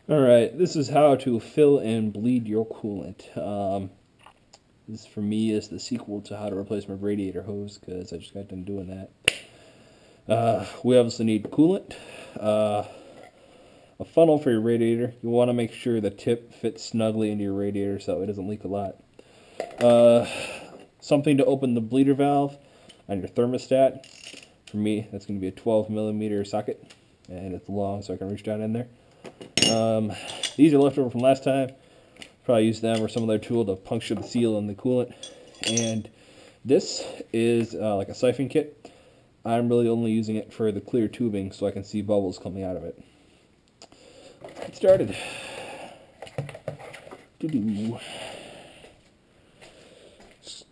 Alright, this is how to fill and bleed your coolant. This for me is the sequel to how to replace my radiator hose because I just got done doing that. We obviously need coolant, a funnel for your radiator. You want to make sure the tip fits snugly into your radiator so it doesn't leak a lot. Something to open the bleeder valve on your thermostat. For me, that's going to be a 12mm socket, and it's long so I can reach down in there. These are left over from last time. Probably use them or some other tool to puncture the seal in the coolant. And this is like a siphon kit. I'm really only using it for the clear tubing so I can see bubbles coming out of it. Let's get started.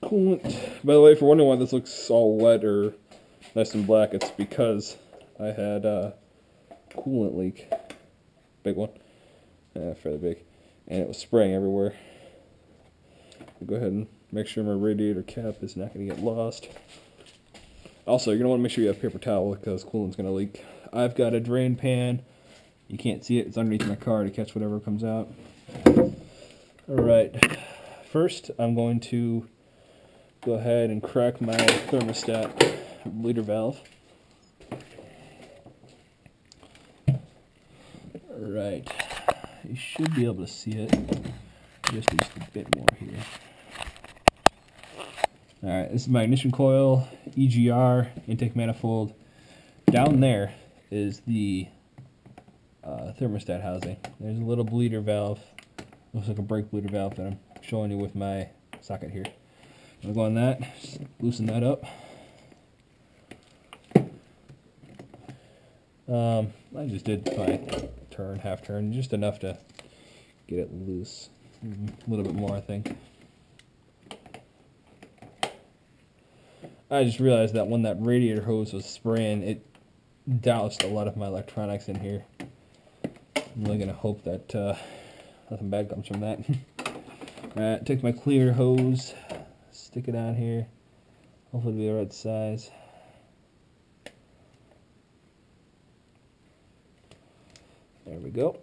Coolant. By the way, if you're wondering why this looks all wet or nice and black, it's because I had a coolant leak. Big one. Fairly big. And it was spraying everywhere. I'll go ahead and make sure my radiator cap is not going to get lost. Also, you're going to want to make sure you have a paper towel because coolant's going to leak. I've got a drain pan. You can't see it. It's underneath my car to catch whatever comes out. Alright. First, I'm going to go ahead and crack my thermostat bleeder valve. Alright. You should be able to see it. Just a bit more here. Alright, this is my ignition coil, EGR, intake manifold. Down there is the thermostat housing. There's a little bleeder valve. Looks like a brake bleeder valve that I'm showing you with my socket here. I'm going to go on that, just loosen that up. I just did my turn, half turn, just enough to get it loose. A little bit more, I think. I just realized that when that radiator hose was spraying, it doused a lot of my electronics in here. I'm really going to hope that nothing bad comes from that. Alright, take my clear hose, stick it on here. Hopefully it'll be the right size. There we go.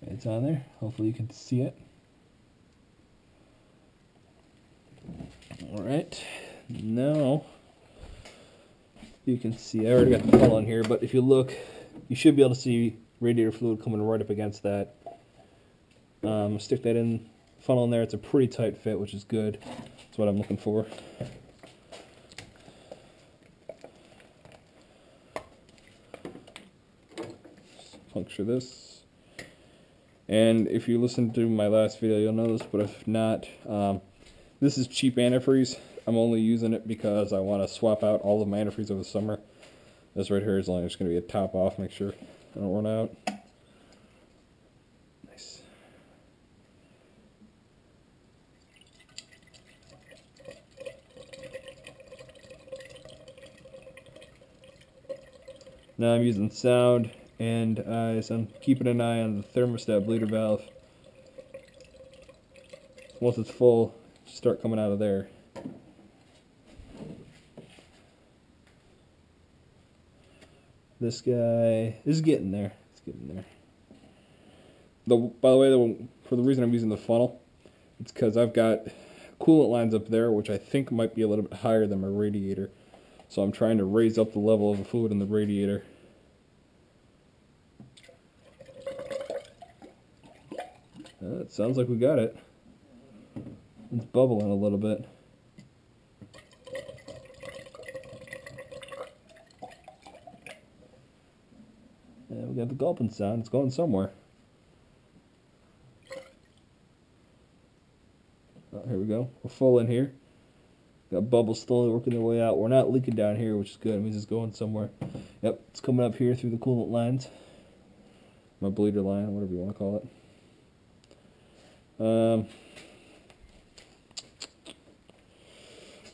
It's on there. Hopefully you can see it. Alright. Now you can see I already got the funnel in here, but if you look, you should be able to see radiator fluid coming right up against that. Stick that in, funnel in there. It's a pretty tight fit, which is good. That's what I'm looking for. Puncture this. And if you listened to my last video, you'll know this, but if not, this is cheap antifreeze. I'm only using it because I want to swap out all of my antifreeze over the summer. This right here is only just going to be a top off, make sure I don't run out. Nice. Now I'm using sound and eyes. I'm keeping an eye on the thermostat bleeder valve. Once it's full, start coming out of there. This guy is getting there. It's getting there. By the way, for the reason I'm using the funnel, it's because I've got coolant lines up there, which I think might be a little bit higher than my radiator. So I'm trying to raise up the level of the fluid in the radiator. It sounds like we got it. It's bubbling a little bit. And we got the gulping sound. It's going somewhere. Oh, here we go. We're full in here. Got bubbles slowly working their way out. We're not leaking down here, which is good. It means it's going somewhere. Yep, it's coming up here through the coolant lines. My bleeder line, whatever you want to call it. I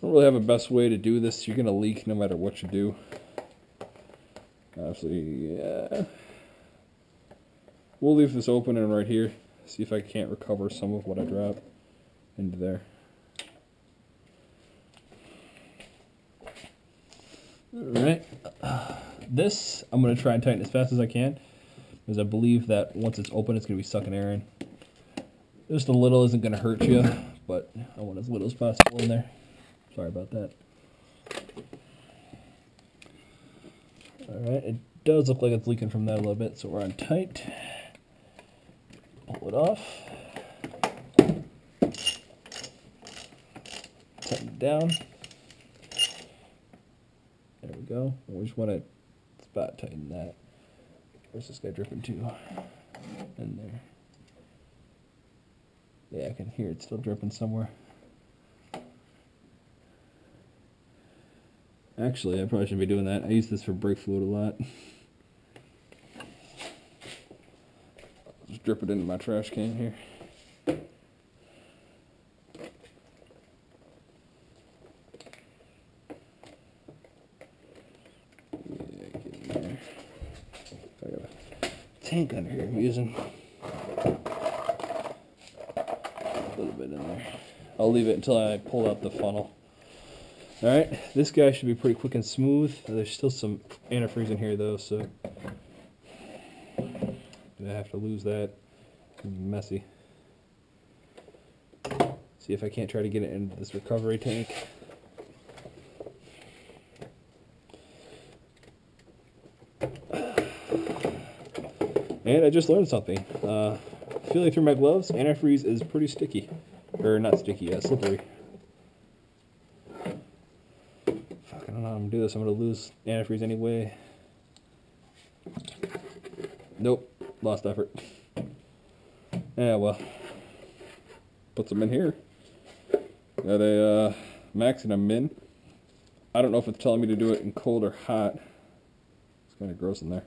don't really have a best way to do this. You're going to leak no matter what you do. Obviously, yeah. We'll leave this open and right here. See if I can't recover some of what I dropped into there. Alright. This, I'm going to try and tighten as fast as I can. because I believe that once it's open, it's going to be sucking air in. Just a little isn't going to hurt you, but I want as little as possible in there. Sorry about that. Alright, it does look like it's leaking from that a little bit, so we're on tight. Pull it off. Tighten it down. There we go. We just want to spot tighten that. Where's this guy dripping to? In there. Yeah, I can hear it still dripping somewhere. Actually, I probably shouldn't be doing that. I use this for brake fluid a lot. Just drip it into my trash can here. Yeah, get in there. I got a tank under here I'm using. A little bit in there. I'll leave it until I pull out the funnel. Alright, this guy should be pretty quick and smooth. There's still some antifreeze in here though, so I have to lose that. It's gonna be messy. See if I can't try to get it into this recovery tank. And I just learned something. Feeling through my gloves, antifreeze is pretty sticky. Or not sticky, slippery. Fuck, I don't know how I'm gonna do this. I'm gonna lose antifreeze anyway. Nope, lost effort. Yeah, well. Put some in here. Got a max and a min. I don't know if it's telling me to do it in cold or hot. It's kind of gross in there.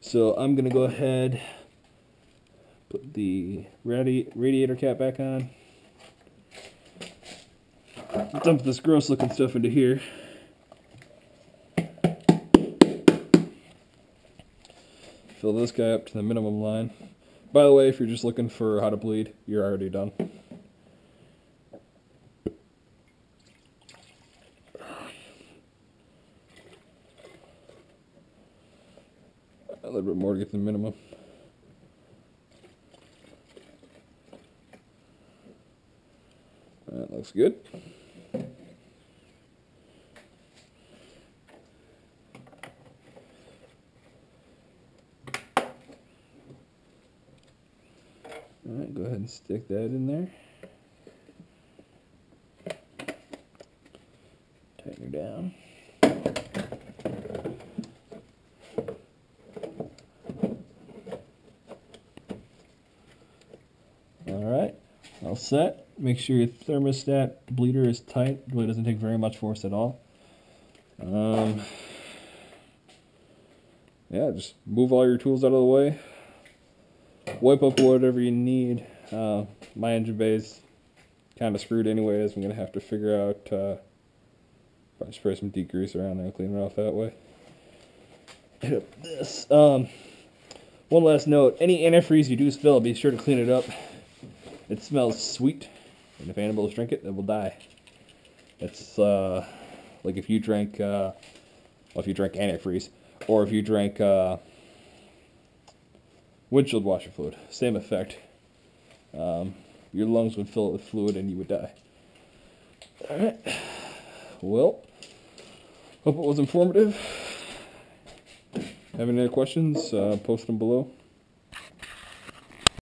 So I'm gonna go ahead, put the radiator cap back on, dump this gross looking stuff into here. Fill this guy up to the minimum line. By the way, if you're just looking for how to bleed, you're already done. A little bit more to get to the minimum. That looks good. Alright, go ahead and stick that in there. Tighten her down. Alright, all set. Make sure your thermostat bleeder is tight. It really doesn't take very much force at all. Yeah, just move all your tools out of the way. Wipe up whatever you need. My engine bay is kind of screwed anyways. I'm going to have to figure out, probably spray some degrease around there and clean it off that way. Hit up this. One last note, any antifreeze you do spill, be sure to clean it up. It smells sweet, and if animals drink it, they will die. It's like if you drank, if you drank antifreeze, or if you drank windshield washer fluid, same effect. Your lungs would fill it with fluid and you would die. Alright, well, hope it was informative. Have any other questions, post them below.